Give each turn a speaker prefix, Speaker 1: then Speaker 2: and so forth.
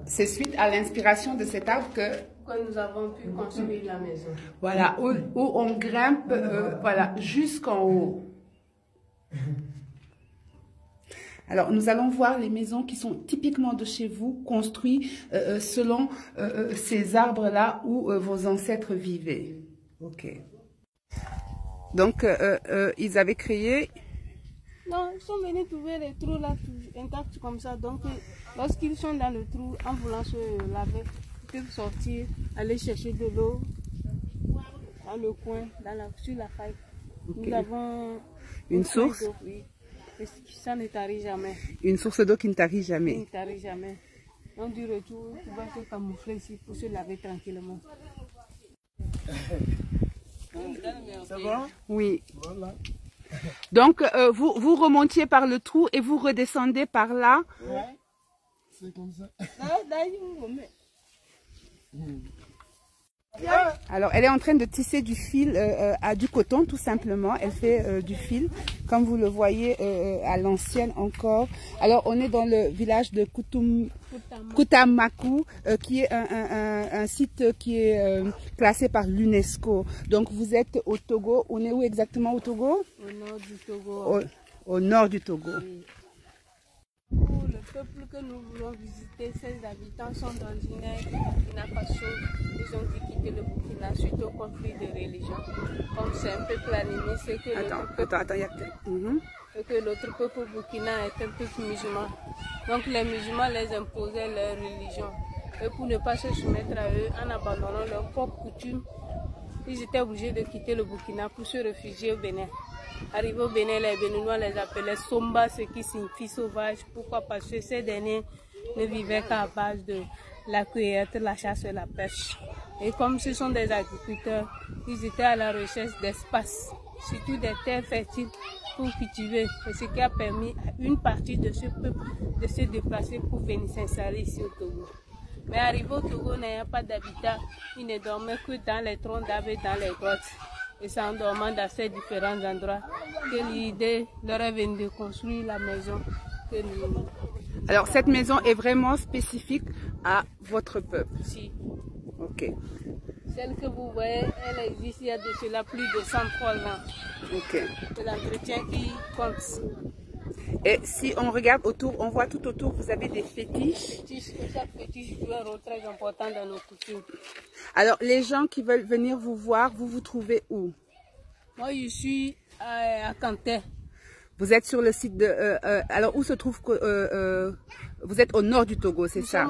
Speaker 1: C'est suite à l'inspiration de cet arbre que
Speaker 2: nous avons pu construire la maison.
Speaker 1: Voilà, où on grimpe voilà, jusqu'en haut. Alors, nous allons voir les maisons qui sont typiquement de chez vous, construites selon ces arbres-là où vos ancêtres vivaient. Ok. Donc, ils avaient créé...
Speaker 2: Non, ils sont venus trouver les trous là, intacts comme ça. Donc, lorsqu'ils sont dans le trou, en voulant se laver, ils peuvent sortir, aller chercher de l'eau dans le coin, sur la faille. Okay. Nous avons
Speaker 1: une source.
Speaker 2: Oui. Ça ne tarit jamais.
Speaker 1: Une source d'eau qui ne tarit jamais.
Speaker 2: Qui ne tarit jamais. Donc du retour, tu vas se camoufler ici pour se laver tranquillement.
Speaker 3: Ça va?
Speaker 1: Oui.
Speaker 3: Voilà.
Speaker 1: Donc vous remontiez par le trou et vous redescendez par là.
Speaker 3: Ouais. C'est comme ça.
Speaker 1: Alors, elle est en train de tisser du fil à du coton, tout simplement. Elle fait du fil, comme vous le voyez à l'ancienne encore. Alors, on est dans le village de Koutamakou, qui est un site qui est classé par l'UNESCO. Donc, vous êtes au Togo. On est où exactement au Togo?
Speaker 2: Au nord du Togo.
Speaker 1: Au nord du Togo.
Speaker 2: Oui. Pour le peuple que nous voulons visiter, ces habitants sont originaires du Burkina Faso. Ils ont dû quitter le Burkina suite au conflit de religion. Comme c'est un peuple animiste, c'est que l'autre peuple burkina est un peuple musulman. Donc les musulmans les imposaient leur religion. Et pour ne pas se soumettre à eux, en abandonnant leurs propres coutumes, ils étaient obligés de quitter le Burkina pour se réfugier au Bénin. Arrivés au Bénin, les Béninois les appelaient Somba, ce qui signifie sauvage. Pourquoi? Parce que ces derniers ne vivaient qu'à base de la cueillette, la chasse et la pêche. Et comme ce sont des agriculteurs, ils étaient à la recherche d'espace, surtout des terres fertiles pour cultiver. Et ce qui a permis à une partie de ce peuple de se déplacer pour venir s'installer ici au Togo. Mais arrivés au Togo, n'ayant pas d'habitat, ils ne dormaient que dans les troncs d'arbres et dans les grottes. Et c'est en dormant dans ces différents endroits que l'idée leur est venue de construire la maison que nous...
Speaker 1: Alors, cette maison est vraiment spécifique à votre peuple?
Speaker 2: Si.
Speaker 1: Ok.
Speaker 2: Celle que vous voyez, elle existe il y a de cela plus de 103 ans.
Speaker 1: Ok.
Speaker 2: C'est l'entretien qui compte.
Speaker 1: Et si on regarde autour, on voit tout autour, vous avez des fétiches.
Speaker 2: Chaque fétiche joue un rôle très important dans nos coutumes.
Speaker 1: Alors, les gens qui veulent venir vous voir, vous vous trouvez où?
Speaker 2: Moi, je suis à Kanté.
Speaker 1: Vous êtes sur le site de... alors, où se trouve... vous êtes au nord du Togo, c'est ça?